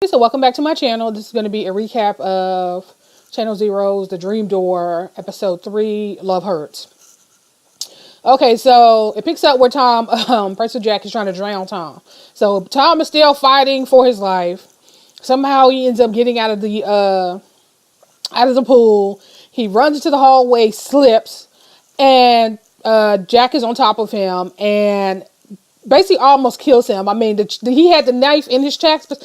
So welcome back to my channel. This is going to be a recap of Channel Zero's The Dream Door, Episode 3, Love Hurts. Okay, so it picks up where Pretzel Jack is trying to drown Tom. So Tom is still fighting for his life. Somehow he ends up getting out of the pool. He runs into the hallway, slips, and Jack is on top of him and basically almost kills him. I mean, he had the knife in his chest, but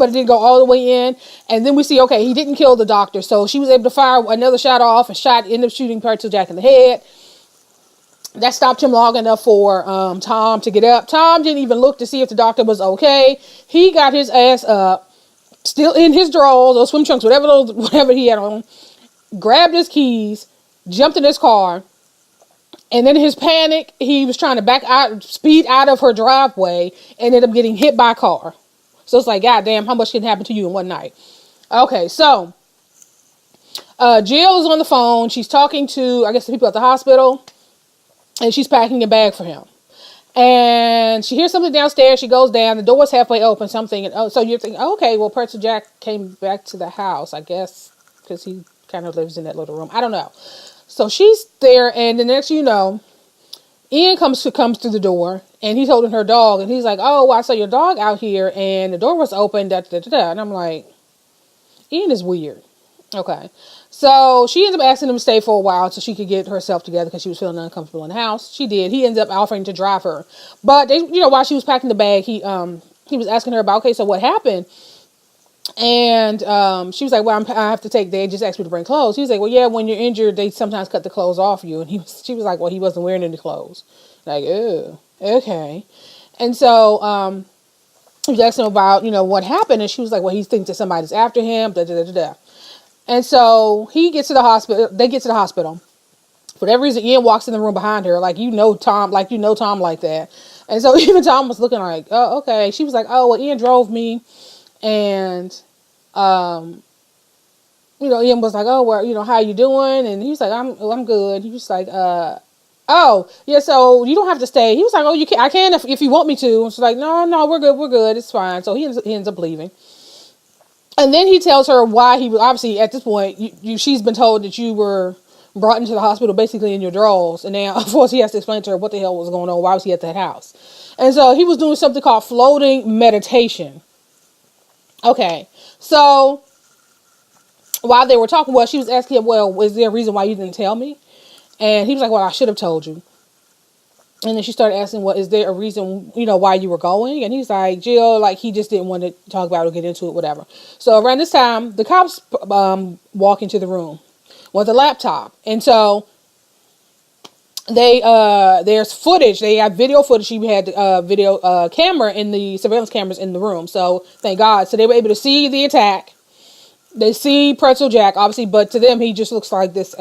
it didn't go all the way in. And then we see, okay, he didn't kill the doctor. So she was able to fire another shot off and ended up shooting Pretzel Jack in the head. That stopped him long enough for Tom to get up. Tom didn't even look to see if the doctor was okay. He got his ass up, still in his drawers or swim trunks, whatever he had on, grabbed his keys, jumped in his car. And then in his panic, he was trying to speed out of her driveway, and ended up getting hit by a car. So it's like, goddamn, how much can happen to you in one night? Okay, so Jill is on the phone. She's talking to, I guess, the people at the hospital, and she's packing a bag for him. And she hears something downstairs. She goes down. The door's halfway open. Something. And, so you're thinking, okay, well, Pretzel Jack came back to the house, I guess, because he kind of lives in that little room. I don't know. So she's there, and the next you know, Ian comes through the door, and he's holding her dog, and he's like, oh, well, I saw your dog out here, and the door was open, And I'm like, Ian is weird. Okay. So she ends up asking him to stay for a while so she could get herself together because she was feeling uncomfortable in the house. She did. He ends up offering to drive her. But, while she was packing the bag, he was asking her about, okay, so what happened? And she was like, well, I have to they just asked me to bring clothes. He was like, well, yeah, when you're injured, they sometimes cut the clothes off you. And she was like, well, he wasn't wearing any clothes. Like, oh, okay. And so he was asking about, what happened. And she was like, well, he thinks that somebody's after him, And so he gets to the hospital. They get to the hospital. For whatever reason, Ian walks in the room behind her, like, Tom like that. And so even Tom was looking like, oh, okay. She was like, oh, well, Ian drove me. And, Ian was like, oh, well, how you doing? And he was like, I'm good. He was like, oh, yeah, so you don't have to stay. He was like, oh, you can, I can if you want me to. And she's like, no, we're good. It's fine. So he ends up leaving. And then he tells her why he was, obviously, at this point, she's been told that you were brought into the hospital basically in your drawers. And now, of course, he has to explain to her what the hell was going on. Why was he at that house? And so he was doing something called floating meditation. Okay, so while they were talking, she was asking him, well, is there a reason why you didn't tell me? And he was like, well, I should have told you. And then she started asking, well, is there a reason, why you were going? And he's like, Jill, like, he just didn't want to talk about it or get into it, whatever. So around this time, the cops walk into the room with a laptop. And so there's footage. They have video footage. She had video camera in the surveillance cameras in the room. So thank God. So they were able to see the attack. They see Pretzel Jack, obviously, but to them he just looks like this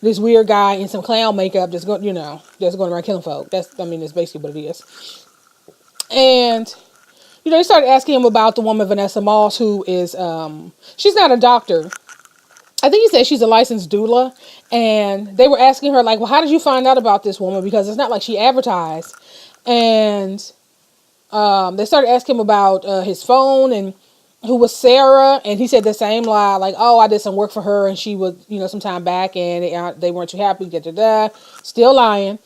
weird guy in some clown makeup that's going around killing folk. That's basically what it is. And they started asking him about the woman Vanessa Moss, who is she's not a doctor. I think he said she's a licensed doula, and they were asking her, like, well, how did you find out about this woman? Because it's not like she advertised. And they started asking him about his phone and who was Sarah, and he said the same lie, like, oh, I did some work for her, and she was, some time back, and they weren't too happy, still lying.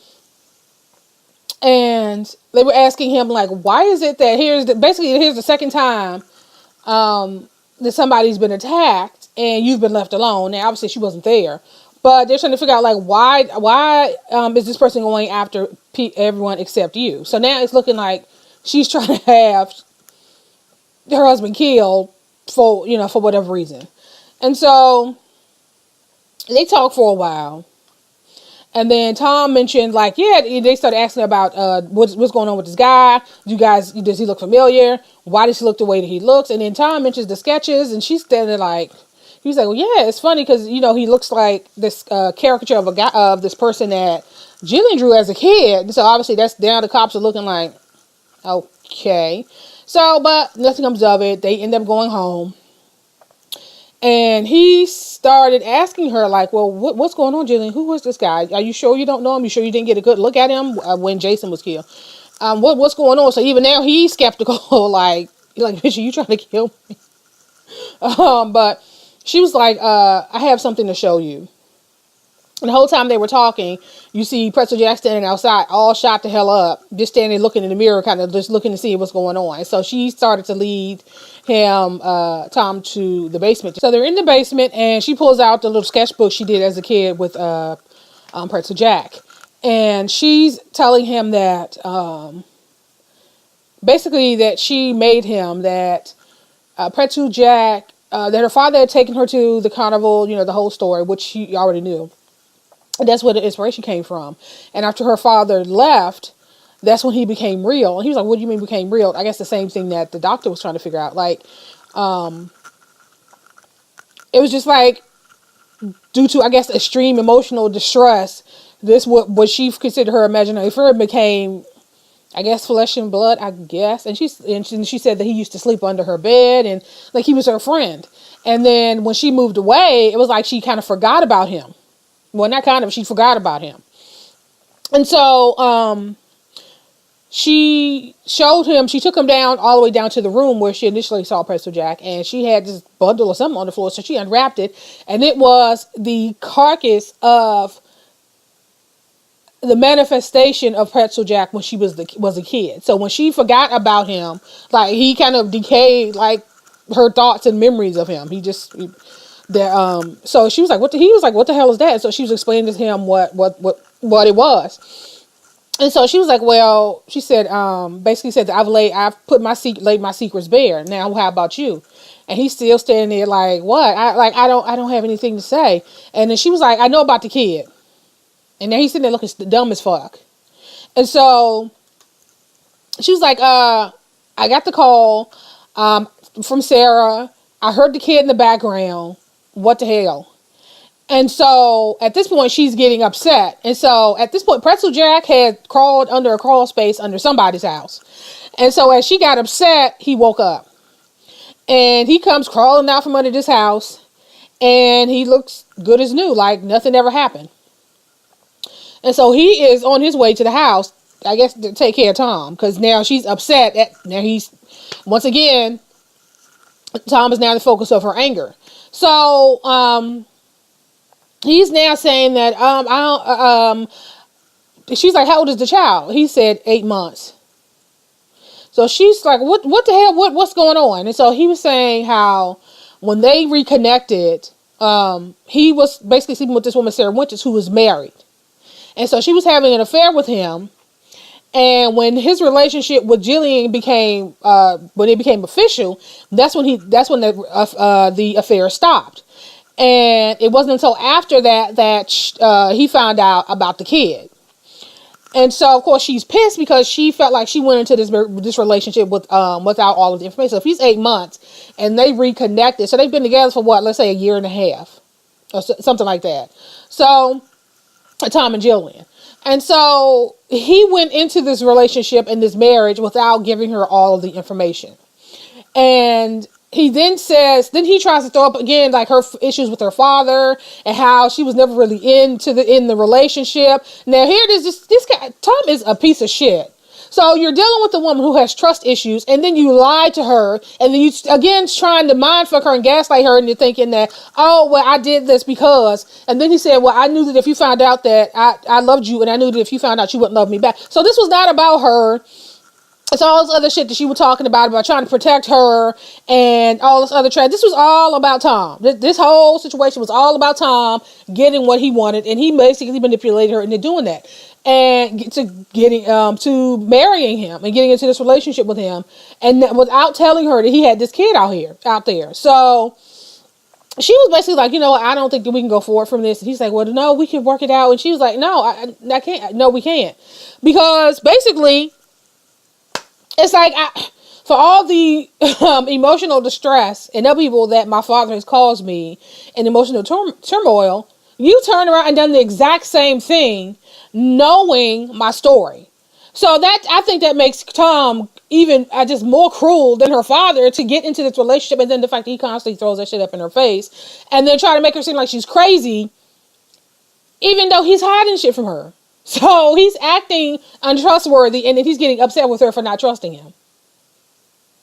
And they were asking him, like, why is it that here's the second time that somebody's been attacked, and you've been left alone. Now, obviously, she wasn't there. But they're trying to figure out, like, why is this person going after everyone except you? So now it's looking like she's trying to have her husband killed for whatever reason. And so they talked for a while. And then Tom mentioned, like, yeah, they started asking about what's going on with this guy. Does he look familiar? Why does he look the way that he looks? And then Tom mentions the sketches, and she's standing like, he was like, well, yeah, it's funny because, he looks like this caricature of a guy, of this person that Jillian drew as a kid. So obviously now the cops are looking like, okay. So, but nothing comes of it. They end up going home. And he started asking her, like, well, what's going on, Jillian? Who was this guy? Are you sure you don't know him? You sure you didn't get a good look at him when Jason was killed? What's going on? So even now he's skeptical, like, like, bitch, are you trying to kill me? But she was like, I have something to show you. And the whole time they were talking, you see Pretzel Jack standing outside, all shot the hell up, just standing looking in the mirror, kind of just looking to see what's going on. So she started to lead him, Tom, to the basement. So they're in the basement, and she pulls out the little sketchbook she did as a kid with Pretzel Jack. And she's telling him that, basically, that she made him, that Pretzel Jack, that her father had taken her to the carnival, the whole story, which she already knew. That's where the inspiration came from. And after her father left, that's when he became real. And he was like, what do you mean became real? I guess the same thing that the doctor was trying to figure out. Like, it was just like, due to, I guess, extreme emotional distress, this what she considered her imaginary friend became, I guess, flesh and blood, I guess. And she said that he used to sleep under her bed, and like he was her friend. And then when she moved away, it was like she kind of forgot about him. Well, not kind of, she forgot about him. And so, she took him down, all the way down to the room where she initially saw Pretzel Jack, and she had this bundle or something on the floor, so she unwrapped it, and it was the carcass of the manifestation of Pretzel Jack when she was a kid. So when she forgot about him, like, he kind of decayed, like, her thoughts and memories of him. So she was like, he was like, what the hell is that? And so she was explaining to him what it was. And so she was like, well, she said, basically said that I've laid my secrets bare. Now, how about you? And he's still standing there like, what? I don't have anything to say. And then she was like, I know about the kid. And then he's sitting there looking dumb as fuck. And so she was like, I got the call, from Sarah. I heard the kid in the background. What the hell? And so at this point, she's getting upset. And so at this point, Pretzel Jack had crawled under a crawl space under somebody's house. And so as she got upset, he woke up. And he comes crawling out from under this house. And he looks good as new, like nothing ever happened. And so he is on his way to the house, I guess, to take care of Tom. Because now she's upset. Now he's, once again, Tom is now the focus of her anger. So, he's now saying that, she's like, how old is the child? He said 8 months. So she's like, what the hell? What's going on? And so he was saying how when they reconnected, he was basically sleeping with this woman, Sarah Winters, who was married. And so she was having an affair with him. And when his relationship with Jillian became official, that's when the affair stopped. And it wasn't until after that he found out about the kid. And so, of course, she's pissed because she felt like she went into this relationship without all of the information. So if he's 8 months and they reconnected, so they've been together for let's say a year and a half or something like that. So, Tom and Jillian. And so he went into this relationship and this marriage without giving her all of the information. And he then he tries to throw up again, like her issues with her father and how she was never really in the relationship. Now here it is, this guy, Tom is a piece of shit. So you're dealing with a woman who has trust issues, and then you lie to her, and then you again trying to mindfuck her and gaslight her, and you're thinking that, oh, well, I did this because, and then he said, well, I knew that if you found out that I loved you, and I knew that if you found out you wouldn't love me back. So this was not about her. It's all this other shit that she was talking about trying to protect her and all this other trash. This was all about Tom. This whole situation was all about Tom getting what he wanted, and he basically manipulated her into doing that. And to marrying him and getting into this relationship with him, and without telling her that he had this kid out there. So she was basically like, I don't think that we can go forward from this. And he's like, well, no, we can work it out. And she was like, no, I can't. No, we can't. Because basically, it's like, for all the emotional distress and upheaval that my father has caused me and emotional turmoil, you turn around and done the exact same thing, knowing my story. So I think that makes Tom even just more cruel than her father to get into this relationship. And then the fact that he constantly throws that shit up in her face and then try to make her seem like she's crazy, even though he's hiding shit from her. So he's acting untrustworthy, and then he's getting upset with her for not trusting him.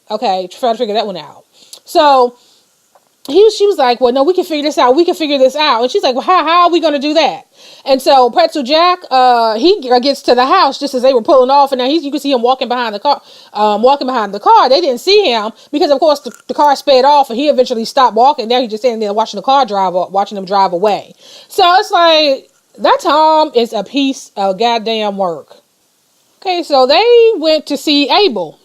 Okay, try to figure that one out. So she was like, well, no, we can figure this out. We can figure this out. And she's like, well, how are we going to do that? And so Pretzel Jack, he gets to the house just as they were pulling off. And now you can see him walking behind the car. They didn't see him because, of course, the car sped off and he eventually stopped walking. Now he's just standing there watching the car watching them drive away. So it's like, that Tom is a piece of goddamn work. Okay, so they went to see Abel,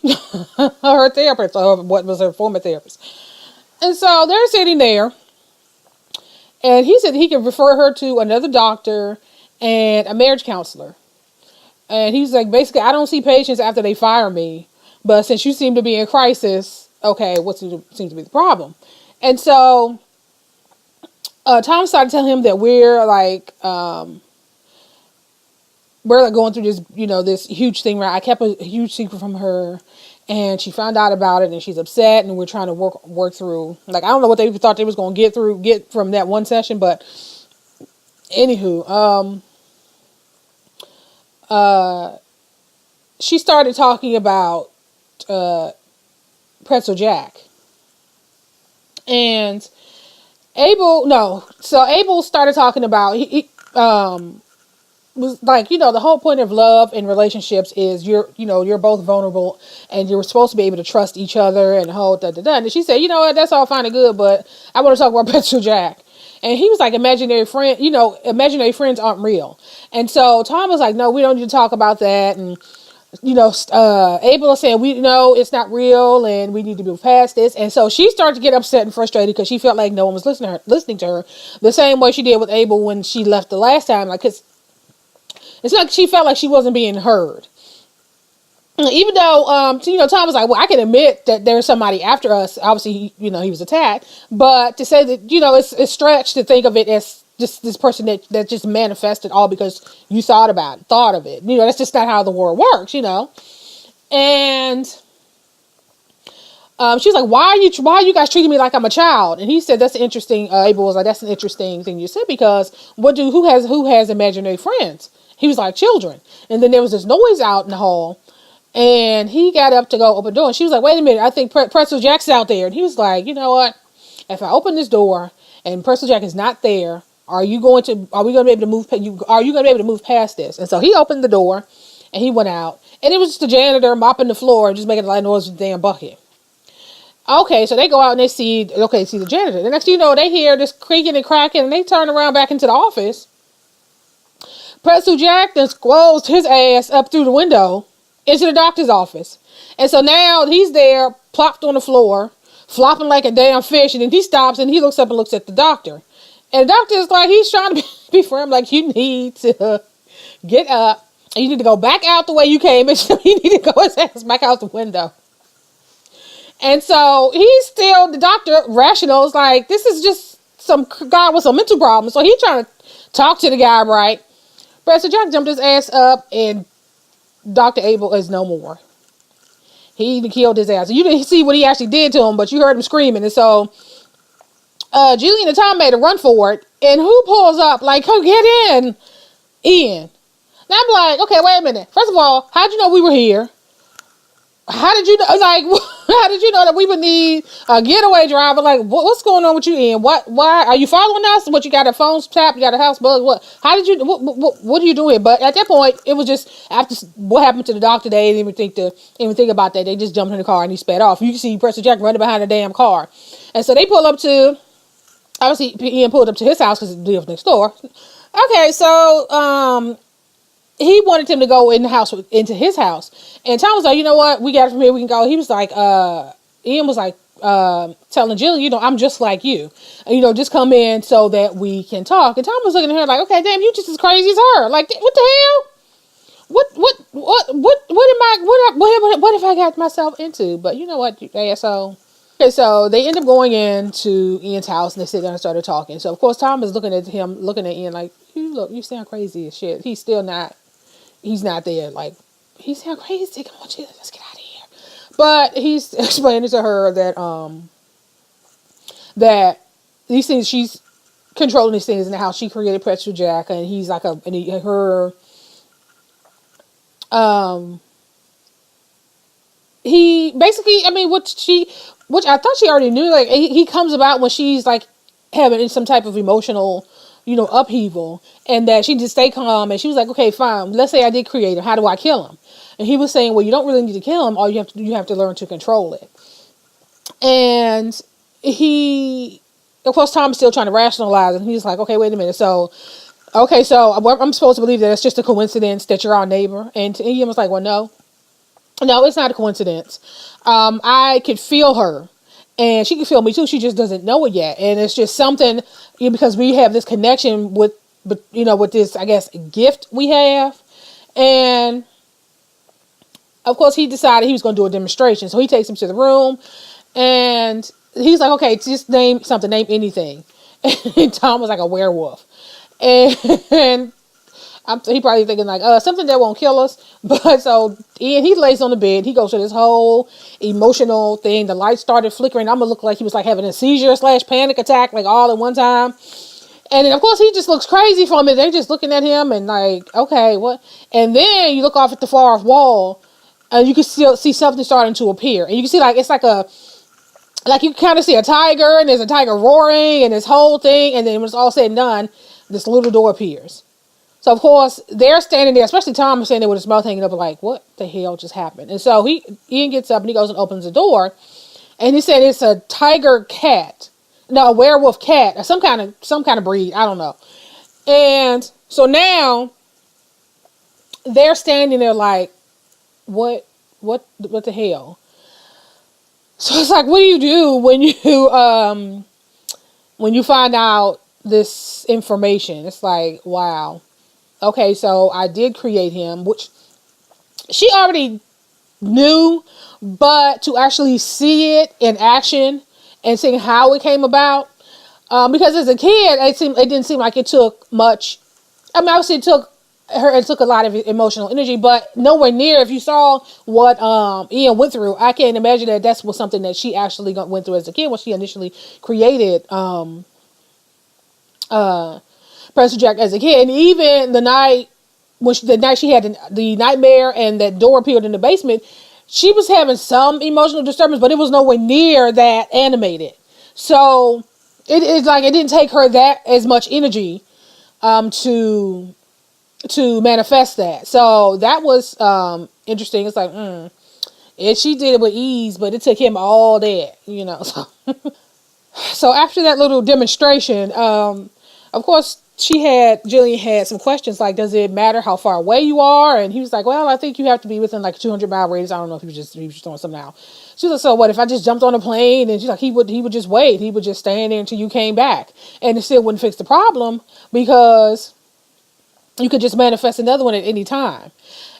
her therapist, or what was her former therapist. And so they're sitting there, and he said he could refer her to another doctor and a marriage counselor. And he's like, basically, I don't see patients after they fire me, but since you seem to be in crisis, okay, what seems to be the problem? And so Tom started telling him that we're going through this, this huge thing, right? I kept a huge secret from her, and she found out about it, and she's upset, and we're trying to work through. Like, I don't know what they thought they was going to get from that one session, but anywho, she started talking about Pretzel Jack, and Abel started talking about was like, the whole point of love and relationships is you're both vulnerable and you're supposed to be able to trust each other and the whole da-da-da. And she said, you know what, that's all fine and good, but I want to talk about Pretzel Jack. And he was like, imaginary friends aren't real. And so Tom was like, no, we don't need to talk about that. And, Abel was saying, it's not real and we need to move past this. And so she started to get upset and frustrated because she felt like no one was listening to her the same way she did with Abel when she left the last time. Like, cause it's like she felt like she wasn't being heard. Even though, Tom was like, well, I can admit that there's somebody after us. Obviously, he was attacked. But to say that, it's stretched to think of it as just this person that just manifested all because you thought of it. That's just not how the world works, And she's like, why are you guys treating me like I'm a child? And he said, that's interesting. Abel was like, that's an interesting thing you said, because who has imaginary friends? He was like, children. And then there was this noise out in the hall, and he got up to go open the door, and she was like, wait a minute, I think Pretzel Jack's out there. And he was like, you know what? If I open this door and Pretzel Jack is not there, are we going to be able to move? Are you going to be able to move past this? And so he opened the door, and he went out, and it was just the janitor mopping the floor and just making a lot of noise with the damn bucket. Okay, so they go out and they see the janitor. The next thing you know, they hear this creaking and cracking, and they turn around back into the office. Pretzel Jack then squoze his ass up through the window into the doctor's office. And so now he's there, plopped on the floor, flopping like a damn fish, and then he stops and he looks up and looks at the doctor. And the doctor is like, he's trying to be for him, like, you need to get up, and you need to go back out the way you came, and you need to go his ass back out the window. And so the doctor, rational, is like, this is just some guy with some mental problems. So he's trying to talk to the guy, right? Pretzel Jack jumped his ass up, and Dr. Abel is no more. He even killed his ass. You didn't see what he actually did to him, but you heard him screaming. And so Jillian and Tom made a run for it. And who pulls up? Like, oh, get in. Ian. Now I'm like, okay, wait a minute. First of all, how'd you know we were here? How did you know? Like, how did you know that we would need a getaway driver? Like, what's going on with you, Ian? Why are you following us? What, you got a phone tap? You got a house bug? What? How did you? What are you doing? But at that point, it was just after what happened to the doctor. They didn't even think about that. They just jumped in the car and he sped off. You can see Pretzel Jack running behind the damn car, and so they pull up to. Obviously, Ian pulled up to his house because he lived next door. Okay, so he wanted him to go into his house. And Tom was like, you know what? We got it from here. We can go. He was like, Ian was like, telling Jillian, I'm just like you. And, just come in so that we can talk. And Tom was looking at her like, okay, damn, you just as crazy as her. Like, what the hell? What have I got myself into? But you know what, you asshole. Okay, so they end up going into Ian's house, and they sit down and started talking. So, of course, Tom is looking at Ian like, you sound crazy as shit. He's not there. Like, he sound crazy. Come on, Jillian, let's get out of here. But he's explaining to her that these things, she's controlling these things in the house. She created Pretzel Jack, and he's like he basically, I mean, which I thought she already knew, like, he comes about when she's like having some type of emotional, upheaval, and that she just stay calm, and she was like, okay, fine, let's say I did create him, how do I kill him? And he was saying, well, you don't really need to kill him, all you have to learn to control it. And of course, Tom's still trying to rationalize, and he's like, okay, wait a minute, okay, so I'm supposed to believe that it's just a coincidence that you're our neighbor? And Ian was like, well, no, it's not a coincidence. I could feel her, and she can feel me too. She just doesn't know it yet, and it's just something, because we have this connection with this, I guess, gift we have. And of course, he decided he was going to do a demonstration, so he takes him to the room, and he's like, okay, just name something, name anything. And Tom was like, a werewolf, and he probably thinking like, something that won't kill us. But so Ian, he lays on the bed. He goes through this whole emotional thing. The lights started flickering. I'm gonna look like he was like having a seizure / panic attack, like all at one time. And then of course he just looks crazy from it. They're just looking at him and like, okay, what? And then you look off at the far off wall, and you can still see something starting to appear. And you can see like, it's like you kind of see a tiger, and there's a tiger roaring, and this whole thing. And then when it's all said and done, this little door appears. So, of course, they're standing there, especially Tom is standing there with his mouth hanging up, like, what the hell just happened? And so Ian gets up and he goes and opens the door, and he said it's a tiger cat. No, a werewolf cat, or some kind of breed, I don't know. And so now they're standing there like, what the hell? So it's like, what do you do when you find out this information? It's like, wow. Okay, so I did create him, which she already knew, but to actually see it in action and seeing how it came about, because as a kid, it didn't seem like it took much. I mean, obviously it took a lot of emotional energy, but nowhere near, if you saw what Ian went through, I can't imagine that was something that she actually went through as a kid when she initially created Pretzel Jack as a kid. And even the night she had the nightmare and that door appeared in the basement, she was having some emotional disturbance, but it was nowhere near that animated. So it's like it didn't take her that as much energy to manifest that. So that was interesting. It's like, and she did it with ease, but it took him all that, So after that little demonstration, of course, Jillian had some questions like, does it matter how far away you are? And he was like, well, I think you have to be within like a 200-mile radius. I don't know if he was just doing something now. She was like, so what if I just jumped on a plane? And she's like, he would just wait. He would just stand there until you came back. And it still wouldn't fix the problem because you could just manifest another one at any time.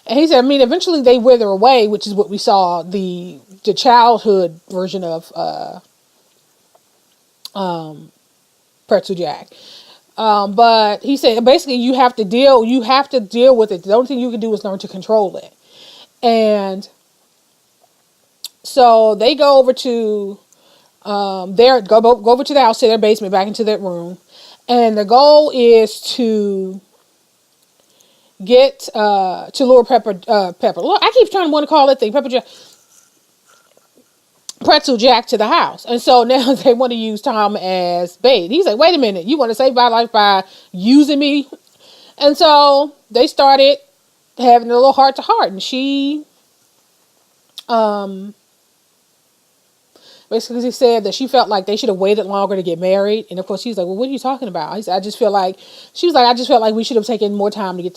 And he said, I mean, eventually they wither away, which is what we saw the childhood version of Pretzel Jack. But he said basically you have to deal with it. The only thing you can do is learn to control it. And so they go over to go over to the house, to their basement, back into that room, and the goal is to get to lure Pepper. Look, I keep trying to want to call that thing Pretzel Jack to the house. And so now they want to use Tom as bait. He's like, wait a minute, you want to save my life by using me? And so they started having a little heart to heart, and she basically said that she felt like they should have waited longer to get married. And of course she's like, well, what are you talking about? He said, I just felt like we should have taken more time to get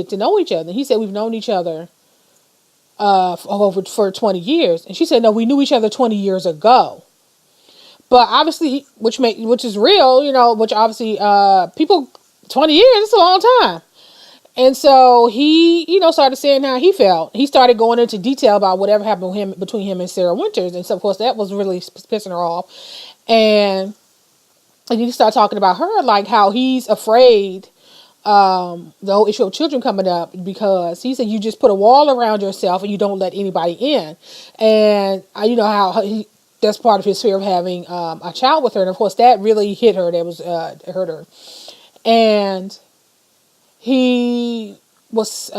to know each other. And he said, we've known each other for 20 years. And she said, no, we knew each other 20 years ago. But obviously, which is real, which obviously, people, 20 years, it's a long time. And so he, started saying how he felt. He started going into detail about whatever happened between him and Sarah Winters. And so, of course, that was really pissing her off. And he started talking about her, like how he's afraid, the whole issue of children coming up, because he said you just put a wall around yourself and you don't let anybody in. And how that's part of his fear of having a child with her. And of course that really hit her. That was hurt her. And he was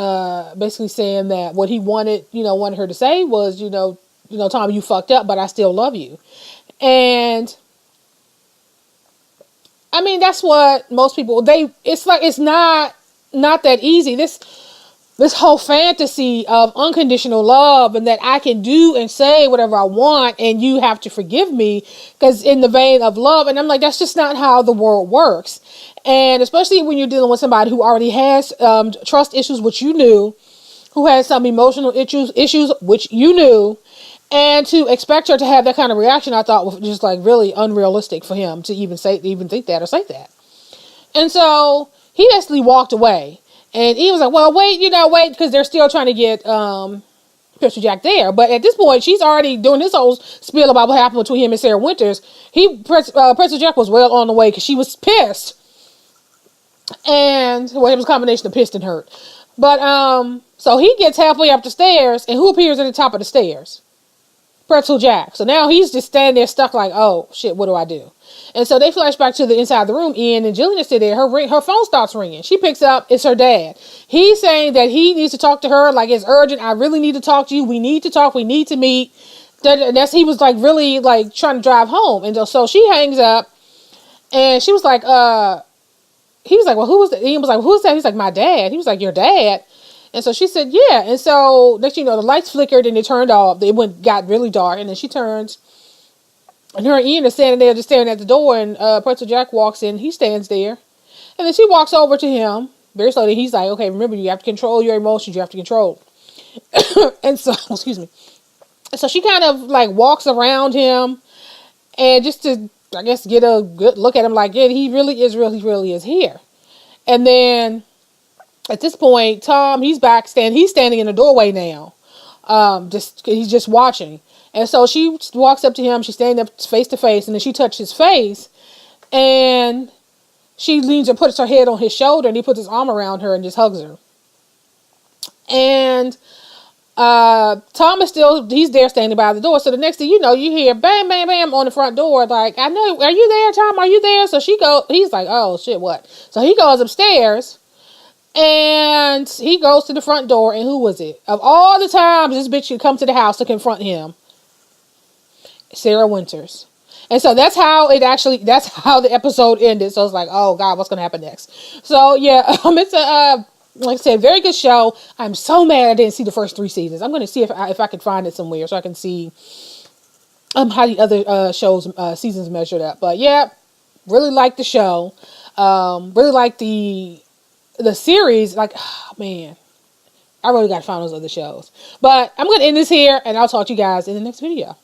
basically saying that what he wanted her to say was, Tom, you fucked up, but I still love you. And I mean, that's what most people, it's like, it's not that easy. This whole fantasy of unconditional love and that I can do and say whatever I want and you have to forgive me because in the vein of love. And I'm like, that's just not how the world works. And especially when you're dealing with somebody who already has trust issues, which you knew, who has some emotional issues, which you knew, and to expect her to have that kind of reaction, I thought was just like really unrealistic for him to even think that or say that. And so he basically walked away. And he was like, well, wait, because they're still trying to get Pretzel Jack there. But at this point, she's already doing this whole spiel about what happened between him and Sarah Winters. Pretzel Jack was well on the way because she was pissed. And, well, it was a combination of pissed and hurt. But, so he gets halfway up the stairs, and who appears at the top of the stairs? Pretzel Jack. So now he's just standing there stuck like, oh, shit, what do I do? And so they flash back to the inside of the room. Ian and Jillian are still there. Her phone starts ringing. She picks up. It's her dad. He's saying that he needs to talk to her. Like, it's urgent. I really need to talk to you. We need to talk. We need to meet. He was like really like trying to drive home. And so she hangs up. And she was like, he was like, well, who was that? Ian was like, well, who's that? He's like, my dad. He was like, your dad? And so she said, yeah. And so next the lights flickered and it turned off. It got really dark. And then she turns. And her and Ian are standing there just staring at the door. And Pretzel Jack walks in. He stands there. And then she walks over to him very slowly. He's like, okay, remember, you have to control your emotions. You have to control. And so, excuse me. So she kind of like walks around him. And just to, I guess, get a good look at him. Like, yeah, he really is here. And then at this point, Tom, he's back he's standing in the doorway now. He's just watching. And so she walks up to him, she's standing up face to face, and then she touches his face, and she leans and puts her head on his shoulder, and he puts his arm around her and just hugs her. And Tom is he's there standing by the door. So the next thing you know, you hear bam, bam, bam on the front door. Like, I know, are you there, Tom? Are you there? So he's like, oh shit, what? So he goes upstairs. And he goes to the front door, and who was it? Of all the times this bitch could come to the house to confront him, Sarah Winters. And so that's how the episode ended. So it's like, oh God, what's going to happen next? So yeah, it's a, like I said, very good show. I'm so mad I didn't see the first 3 seasons. I'm going to see if I can find it somewhere so I can see how the other shows seasons measured up. But yeah, really like the show. Really like the series. Like, oh man, I really got to find those other shows. But I'm going to end this here, and I'll talk to you guys in the next video.